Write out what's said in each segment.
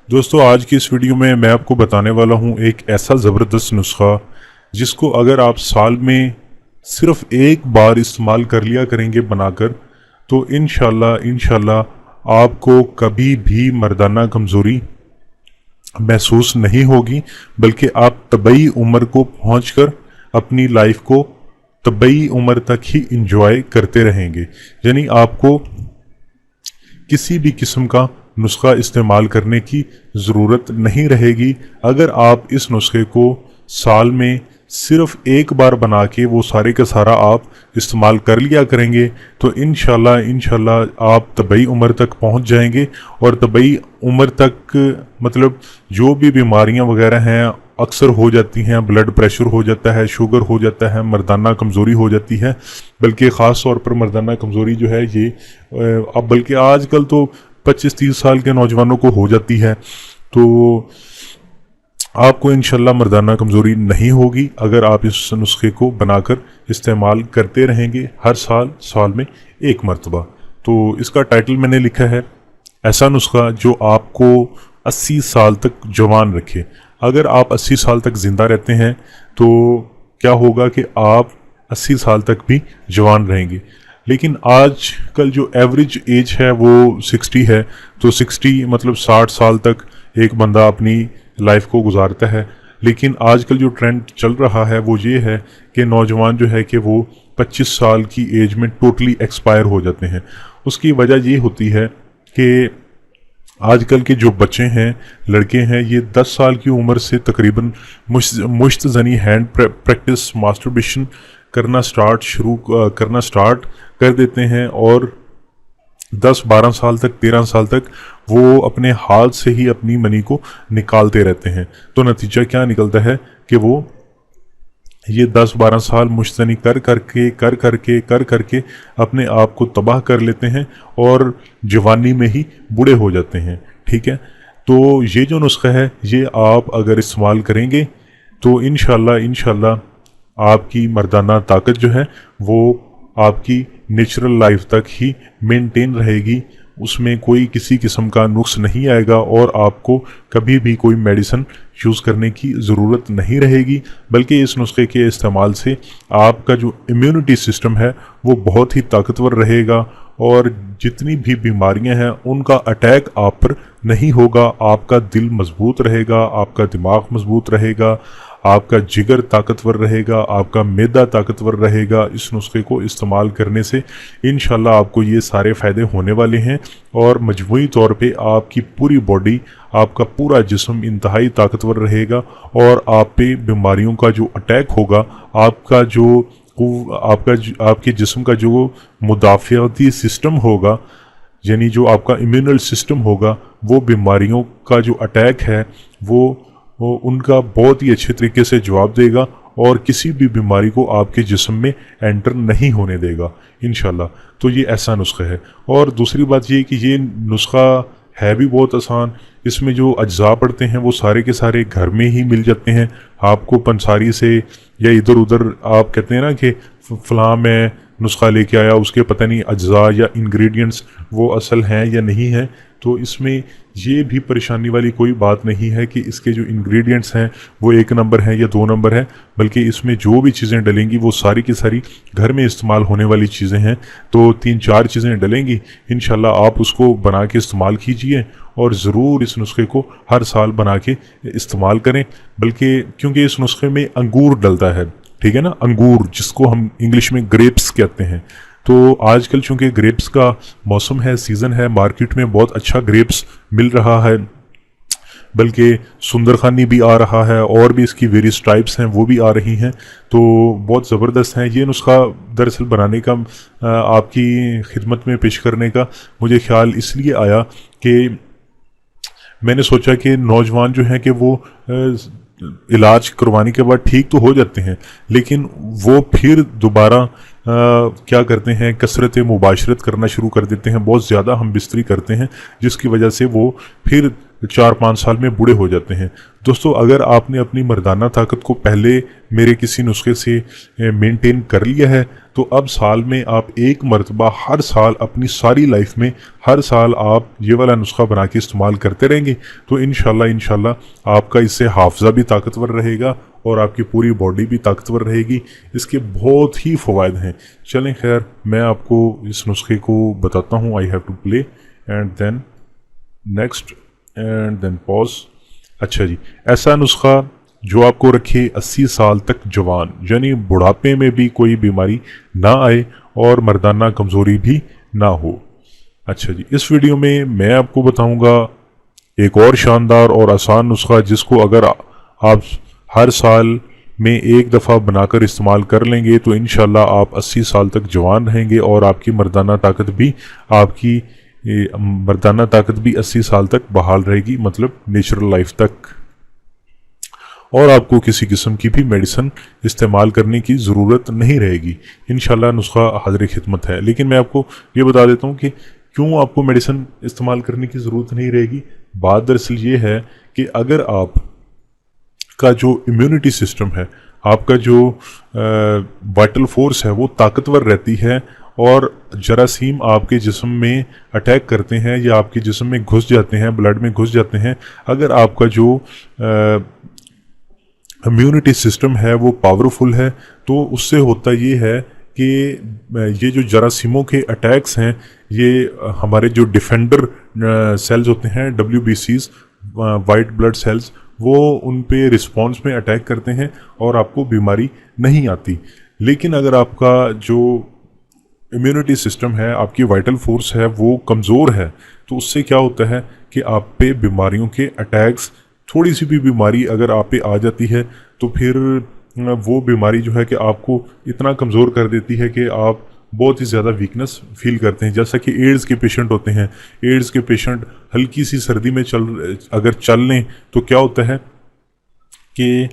दोस्तों, आज की इस वीडियो में मैं आपको बताने वाला हूं एक ऐसा ज़बरदस्त नुस्खा जिसको अगर आप साल में सिर्फ एक बार इस्तेमाल कर लिया करेंगे बनाकर, तो इंशाल्लाह आपको कभी भी मर्दाना कमज़ोरी महसूस नहीं होगी, बल्कि आप तबई उम्र को पहुंचकर अपनी लाइफ को तबई उम्र तक ही इंजॉय करते रहेंगे। यानी आपको किसी भी किस्म का नुस्खा इस्तेमाल करने की ज़रूरत नहीं रहेगी। अगर आप इस नुस्खे को साल में सिर्फ एक बार बना के वो सारे का सारा आप इस्तेमाल कर लिया करेंगे, तो इंशाल्लाह आप तबई उम्र तक पहुंच जाएंगे। और तबई उम्र तक मतलब जो भी बीमारियां वगैरह हैं अक्सर हो जाती हैं, ब्लड प्रेशर हो जाता है, शुगर हो जाता है, मर्दाना कमज़ोरी हो जाती है, बल्कि ख़ास तौर पर मर्दाना कमज़ोरी जो है ये अब बल्कि आजकल तो 25-30 साल के नौजवानों को हो जाती है। तो आपको इंशाल्लाह मर्दाना कमज़ोरी नहीं होगी अगर आप इस नुस्खे को बनाकर इस्तेमाल करते रहेंगे हर साल में एक मरतबा। तो इसका टाइटल मैंने लिखा है ऐसा नुस्खा जो आपको 80 साल तक जवान रखे। अगर आप 80 साल तक ज़िंदा रहते हैं तो क्या होगा कि आप 80 साल तक भी जवान रहेंगे। लेकिन आज कल जो एवरेज एज है वो 60 है, तो 60 मतलब 60 साल तक एक बंदा अपनी लाइफ को गुजारता है। लेकिन आजकल जो ट्रेंड चल रहा है वो ये है कि नौजवान जो है कि वो 25 साल की एज में टोटली एक्सपायर हो जाते हैं। उसकी वजह ये होती है कि आजकल के जो बच्चे हैं, लड़के हैं, ये 10 साल की उम्र से तकरीबन मुश्तज़नी हैंड प्रैक्टिस मास्टरबेशन करना स्टार्ट कर देते हैं और 10-12 साल तक, 13 साल तक वो अपने हाथ से ही अपनी मनी को निकालते रहते हैं। तो नतीजा क्या निकलता है कि वो ये 10-12 साल मुश्तनी कर करके अपने आप को तबाह कर लेते हैं और जवानी में ही बूढ़े हो जाते हैं। ठीक है, तो ये जो नुस्खा है ये आप अगर इस्तेमाल करेंगे तो इंशाल्लाह आपकी मर्दाना ताकत जो है वो आपकी नेचुरल लाइफ तक ही मेंटेन रहेगी, उसमें कोई किसी किस्म का नुक्स नहीं आएगा और आपको कभी भी कोई मेडिसिन यूज़ करने की ज़रूरत नहीं रहेगी। बल्कि इस नुस्खे के इस्तेमाल से आपका जो इम्यूनिटी सिस्टम है वो बहुत ही ताकतवर रहेगा और जितनी भी बीमारियां हैं उनका अटैक आप पर नहीं होगा। आपका दिल मजबूत रहेगा, आपका दिमाग मजबूत रहेगा, आपका जिगर ताकतवर रहेगा, आपका मैदा ताकतवर रहेगा। इस नुस्खे को इस्तेमाल करने से इंशाल्लाह आपको ये सारे फ़ायदे होने वाले हैं और मजमूई तौर पे आपकी पूरी बॉडी, आपका पूरा जिस्म इंतहाई ताकतवर रहेगा और आप पे बीमारियों का जो अटैक होगा, आपके जिस्म का जो मुदाफ़ियाती सिस्टम होगा, यानी जो आपका इम्यूनल सिस्टम होगा, वो बीमारियों का जो अटैक है वो उनका बहुत ही अच्छे तरीके से जवाब देगा और किसी भी बीमारी को आपके जिस्म में एंटर नहीं होने देगा इंशाल्लाह। तो ये ऐसा नुस्खा है। और दूसरी बात ये कि ये नुस्खा है भी बहुत आसान। इसमें जो अज्जा पड़ते हैं वो सारे के सारे घर में ही मिल जाते हैं। आपको पंसारी से या इधर उधर आप कहते हैं ना कि फ़लाँ मैं नुस्खा लेके आया, उसके पता नहीं अज्जा या इंग्रेडिएंट्स वो असल हैं या नहीं है। तो इसमें ये भी परेशानी वाली कोई बात नहीं है कि इसके जो इंग्रेडिएंट्स हैं वो 1 नंबर हैं या 2 नंबर हैं, बल्कि इसमें जो भी चीज़ें डलेंगी वो सारी की सारी घर में इस्तेमाल होने वाली चीज़ें हैं। तो 3-4 चीज़ें डलेंगी, इंशाल्लाह आप उसको बना के इस्तेमाल कीजिए और ज़रूर इस नुस्खे को हर साल बना के इस्तेमाल करें। बल्कि क्योंकि इस नुस्खे में अंगूर डलता है, ठीक है ना, अंगूर जिसको हम इंग्लिश में ग्रेप्स कहते हैं। तो आजकल चूँकि ग्रेप्स का मौसम है, सीज़न है, मार्केट में बहुत अच्छा ग्रेप्स मिल रहा है, बल्कि सुंदरखानी भी आ रहा है और भी इसकी वेरियस टाइप्स हैं वो भी आ रही हैं। तो बहुत ज़बरदस्त है ये नुस्खा। दरअसल बनाने का आपकी खिदमत में पेश करने का मुझे ख्याल इसलिए आया कि मैंने सोचा कि नौजवान जो हैं कि वो इलाज करवाने के बाद ठीक तो हो जाते हैं, लेकिन वो फिर दोबारा क्या करते हैं, कसरत मुबाशरत करना शुरू कर देते हैं, बहुत ज़्यादा हम बिस्तरी करते हैं, जिसकी वजह से वो फिर 4-5 साल में बूढ़े हो जाते हैं। दोस्तों, अगर आपने अपनी मर्दाना ताकत को पहले मेरे किसी नुस्खे से मेंटेन कर लिया है तो अब साल में आप एक मरतबा हर साल अपनी सारी लाइफ में हर साल आप ये वाला नुस्खा बना के इस्तेमाल करते रहेंगे तो इंशाल्लाह आपका इससे हाफजा भी ताकतवर रहेगा और आपकी पूरी बॉडी भी ताकतवर रहेगी। इसके बहुत ही फ़वाइद हैं। चलें खैर, मैं आपको इस नुस्खे को बताता हूँ। I have to play and then next and then pause. अच्छा जी, ऐसा नुस्खा जो आपको रखे 80 साल तक जवान, यानी बुढ़ापे में भी कोई बीमारी ना आए और मर्दाना कमज़ोरी भी ना हो। अच्छा जी, इस वीडियो में मैं आपको बताऊंगा एक और शानदार और आसान नुस्खा जिसको अगर आप हर साल में एक दफ़ा बनाकर इस्तेमाल कर लेंगे तो इंशाल्लाह आप 80 साल तक जवान रहेंगे और आपकी मर्दाना ताकत भी 80 साल तक बहाल रहेगी, मतलब नेचुरल लाइफ तक। और आपको किसी किस्म की भी मेडिसिन इस्तेमाल करने की ज़रूरत नहीं रहेगी। इंशाल्लाह नुस्खा हाज़िर खिदमत है। लेकिन मैं आपको ये बता देता हूँ कि क्यों आपको मेडिसिन इस्तेमाल करने की ज़रूरत नहीं रहेगी। बात दरअसल ये है कि अगर आप का जो इम्यूनिटी सिस्टम है, आपका जो वाइटल फोर्स है वो ताकतवर रहती है और जरासीम आपके जिस्म में अटैक करते हैं या आपके जिस्म में घुस जाते हैं, ब्लड में घुस जाते हैं। अगर आपका जो इम्यूनिटी सिस्टम है वो पावरफुल है तो उससे होता ये है कि ये जो जरासीमों के अटैक्स हैं, ये हमारे जो डिफेंडर सेल्स होते हैं, WBCs, वाइट ब्लड सेल्स, वो उन पे रिस्पॉन्स में अटैक करते हैं और आपको बीमारी नहीं आती। लेकिन अगर आपका जो इम्यूनिटी सिस्टम है, आपकी वाइटल फोर्स है, वो कमज़ोर है तो उससे क्या होता है कि आप पे बीमारियों के अटैक्स, थोड़ी सी भी बीमारी अगर आप पे आ जाती है तो फिर वो बीमारी जो है कि आपको इतना कमज़ोर कर देती है कि आप बहुत ही ज़्यादा वीकनेस फील करते हैं। जैसा कि एड्स के पेशेंट होते हैं, एड्स के पेशेंट हल्की सी सर्दी में अगर चल लें तो क्या होता है कि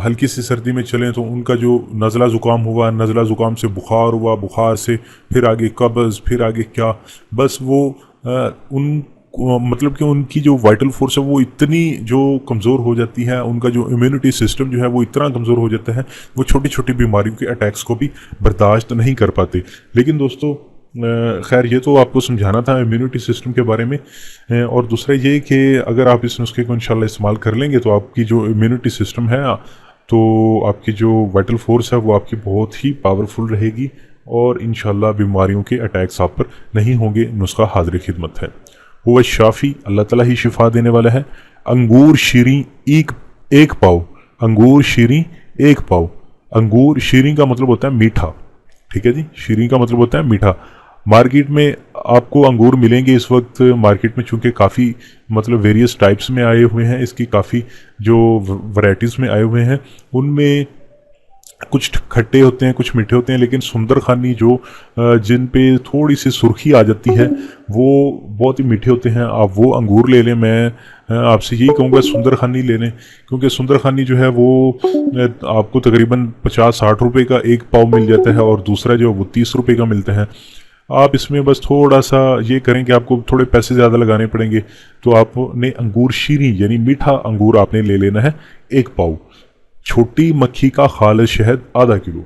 हल्की सी सर्दी में चलें तो उनका जो नज़ला ज़ुकाम हुआ, नज़ला ज़ुकाम से बुखार हुआ, बुखार से फिर आगे कब्ज़, फिर आगे क्या, बस वो मतलब कि उनकी जो वाइटल फोर्स है वो इतनी जो कमज़ोर हो जाती है, उनका जो इम्यूनिटी सिस्टम जो है वो इतना कमज़ोर हो जाता है, वो छोटी छोटी बीमारियों के अटैक्स को भी बर्दाश्त नहीं कर पाते। लेकिन दोस्तों खैर, ये तो आपको समझाना था इम्यूनिटी सिस्टम के बारे में। और दूसरा ये कि अगर आप इस नुस्खे को इंशाल्लाह इस्तेमाल कर लेंगे तो आपकी जो इम्यूनिटी सिस्टम है, तो आपकी जो वाइटल फोर्स है वो आपकी बहुत ही पावरफुल रहेगी और इंशाल्लाह बीमारियों के अटैक्स आप पर नहीं होंगे। नुस्खा हाज़िर खिदमत है। हुआ शाफ़ी, अल्लाह ताला ही शिफा देने वाला है। अंगूर शीरी एक पाव, अंगूर शीरी एक पाव। अंगूर शीरी का मतलब होता है मीठा, ठीक है जी, शीरी का मतलब होता है मीठा। मार्केट में आपको अंगूर मिलेंगे इस वक्त मार्केट में, चूँकि काफ़ी मतलब वेरियस टाइप्स में आए हुए हैं, इसकी काफ़ी जो वैरायटीज़ में आए हुए हैं, उनमें कुछ खट्टे होते हैं, कुछ मीठे होते हैं। लेकिन सुंदर खानी जो जिन पे थोड़ी सी सुर्खी आ जाती है वो बहुत ही मीठे होते हैं। आप वो अंगूर ले लें। मैं आपसे यही कहूँगा सुंदर खानी ले लें, क्योंकि सुंदर खानी जो है वो आपको तकरीबन 50-60 रुपये का एक पाव मिल जाता है और दूसरा जो वो 30 रुपये का मिलता है। आप इसमें बस थोड़ा सा ये करें कि आपको थोड़े पैसे ज़्यादा लगाने पड़ेंगे, तो आपने अंगूर शीरी यानी मीठा अंगूर आपने ले लेना है 1 पाव। छोटी मक्खी का खालिस शहद आधा किलो,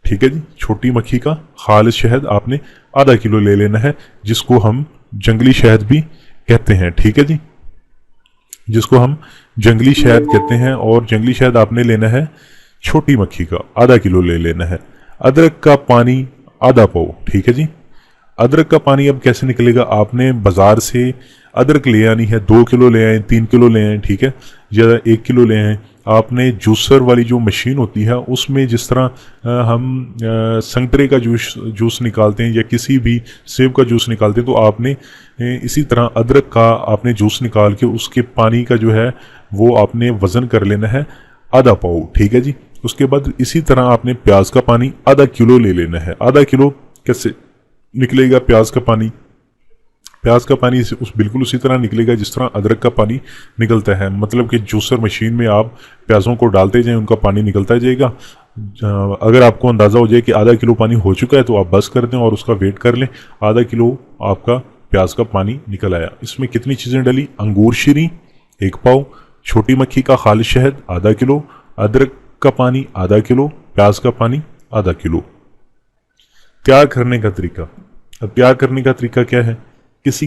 ठीक है जी, छोटी मक्खी का खालिस शहद आपने आधा किलो ले लेना है, जिसको हम जंगली शहद भी कहते हैं, ठीक है जी, जिसको हम जंगली शहद कहते हैं। और जंगली शहद आपने लेना है छोटी मक्खी का आधा किलो ले लेना है। अदरक का पानी आधा पाव, ठीक है जी। अदरक का पानी अब कैसे निकलेगा, आपने बाज़ार से अदरक ले आनी है, 2 किलो ले आए, 3 किलो ले आए, ठीक है, या 1 किलो ले आए। आपने जूसर वाली जो मशीन होती है उसमें जिस तरह हम संतरे का जूस निकालते हैं या किसी भी सेब का जूस निकालते हैं, तो आपने इसी तरह अदरक का आपने जूस निकाल के उसके पानी का जो है वो आपने वज़न कर लेना है आधा पाव, ठीक है जी। उसके बाद इसी तरह आपने प्याज का पानी आधा किलो ले लेना है। आधा किलो कैसे निकलेगा प्याज का पानी? प्याज का पानी बिल्कुल उसी तरह निकलेगा जिस तरह अदरक का पानी निकलता है, मतलब कि जूसर मशीन में आप प्याज़ों को डालते जाएं, उनका पानी निकलता जाएगा। अगर आपको अंदाज़ा हो जाए कि आधा किलो पानी हो चुका है तो आप बस कर दें और उसका वेट कर लें। आधा किलो आपका प्याज का पानी निकल आया। इसमें कितनी चीज़ें डली? अंगूर शीरी 1 पाव, छोटी मक्खी का खालिस शहद आधा किलो, अदरक का पानी आधा किलो, प्याज का पानी आधा किलो। तैयार करने का तरीका। अब तैयार करने का तरीका क्या है, किसी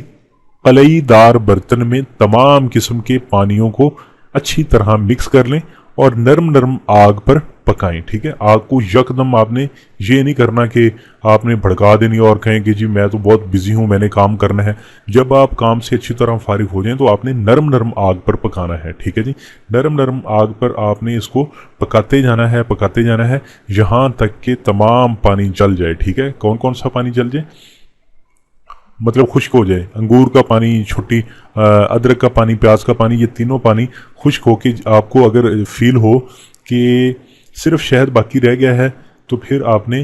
कलईदार बर्तन में तमाम किस्म के पानियों को अच्छी तरह मिक्स कर लें और नरम नरम आग पर पकाएं। ठीक है, आग को यकदम आपने ये नहीं करना कि आपने भड़का देनी और कहें कि जी मैं तो बहुत बिजी हूं, मैंने काम करना है। जब आप काम से अच्छी तरह फारिग हो जाएं तो आपने नरम नरम आग पर पकाना है। ठीक है जी, नरम नरम आग पर आपने इसको पकाते जाना है यहाँ तक कि तमाम पानी जल जाए। ठीक है, कौन कौन सा पानी जल जाए, मतलब खुश्क हो जाए। अंगूर का पानी, छोटी अदरक का पानी, प्याज का पानी, ये तीनों पानी खुश्क होके आपको अगर फील हो कि सिर्फ शहद बाकी रह गया है तो फिर आपने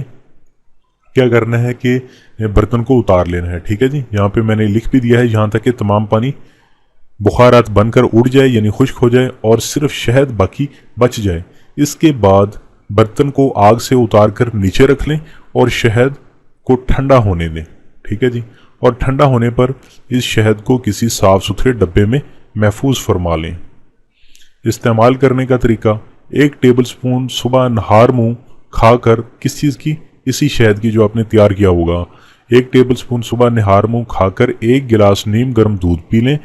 क्या करना है कि बर्तन को उतार लेना है। ठीक है जी, यहाँ पे मैंने लिख भी दिया है, यहाँ तक कि तमाम पानी बुखारात बनकर उड़ जाए यानी खुश्क हो जाए और सिर्फ शहद बाकी बच जाए। इसके बाद बर्तन को आग से उतार कर नीचे रख लें और शहद को ठंडा होने दें। ठीक है जी, और ठंडा होने पर इस शहद को किसी साफ सुथरे डब्बे में महफूज फरमा लें। इस्तेमाल करने का तरीका, 1 टेबलस्पून सुबह नहार मुंह खाकर, किस चीज़ की, इसी शहद की जो आपने तैयार किया होगा, 1 टेबलस्पून सुबह नहार मुंह खाकर 1 गिलास नीम गर्म दूध पी लें।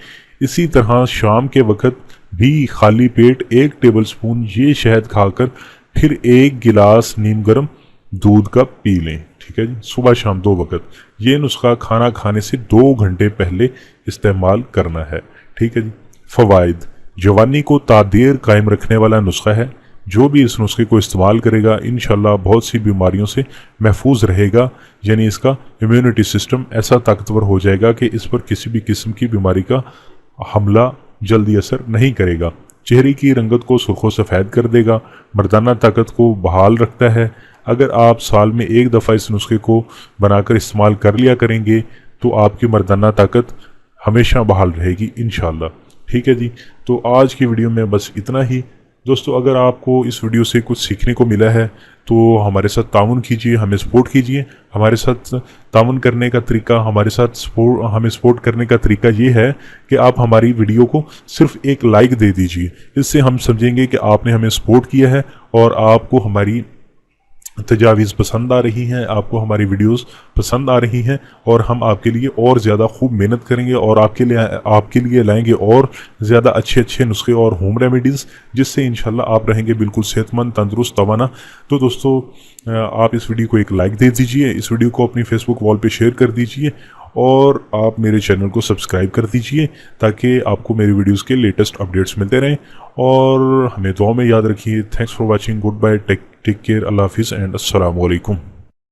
इसी तरह शाम के वक्त भी खाली पेट 1 टेबलस्पून ये शहद खाकर फिर 1 गिलास नीम गर्म दूध का पी लें। ठीक है जी, सुबह शाम 2 वक्त। ये नुस्खा खाना खाने से 2 घंटे पहले इस्तेमाल करना है। ठीक है जी। फ़वाइद, जवानी को तादेर कायम रखने वाला नुस्खा है। जो भी इस नुस्खे को इस्तेमाल करेगा इंशाल्लाह बहुत सी बीमारियों से महफूज रहेगा, यानी इसका इम्यूनिटी सिस्टम ऐसा ताकतवर हो जाएगा कि इस पर किसी भी किस्म की बीमारी का हमला जल्दी असर नहीं करेगा। चेहरे की रंगत को सुर्खों सफ़ेद कर देगा, मर्दाना ताकत को बहाल रखता है। अगर आप साल में 1 दफ़ा इस नुस्खे को बनाकर इस्तेमाल कर लिया करेंगे तो आपकी मर्दाना ताकत हमेशा बहाल रहेगी इंशाल्लाह। ठीक है जी, तो आज की वीडियो में बस इतना ही। दोस्तों, अगर आपको इस वीडियो से कुछ सीखने को मिला है तो हमारे साथ ताउन कीजिए, हमें सपोर्ट कीजिए। हमारे साथ ताउन करने का तरीका, हमें सपोर्ट करने का तरीका ये है कि आप हमारी वीडियो को सिर्फ एक लाइक दे दीजिए। इससे हम समझेंगे कि आपने हमें सपोर्ट किया है और आपको हमारी तजावीज़ पसंद आ रही हैं, आपको हमारी वीडियोस पसंद आ रही हैं और हम आपके लिए और ज़्यादा खूब मेहनत करेंगे और आपके लिए लाएंगे और ज़्यादा अच्छे अच्छे नुस्खे और होम रेमेडीज़, जिससे इंशाल्लाह आप रहेंगे बिल्कुल सेहतमंद, तंदुरुस्त, तवाना। तो दोस्तों, आप इस वीडियो को एक लाइक दे दीजिए, इस वीडियो को अपनी फेसबुक वॉल पर शेयर कर दीजिए और आप मेरे चैनल को सब्सक्राइब कर दीजिए ताकि आपको मेरी वीडियोस के लेटेस्ट अपडेट्स मिलते रहें। और हमें दुआ में याद रखिए। Thanks for watching, goodbye, take care, अल्लाह हाफिज़ एंड अस्सलाम वालेकुम।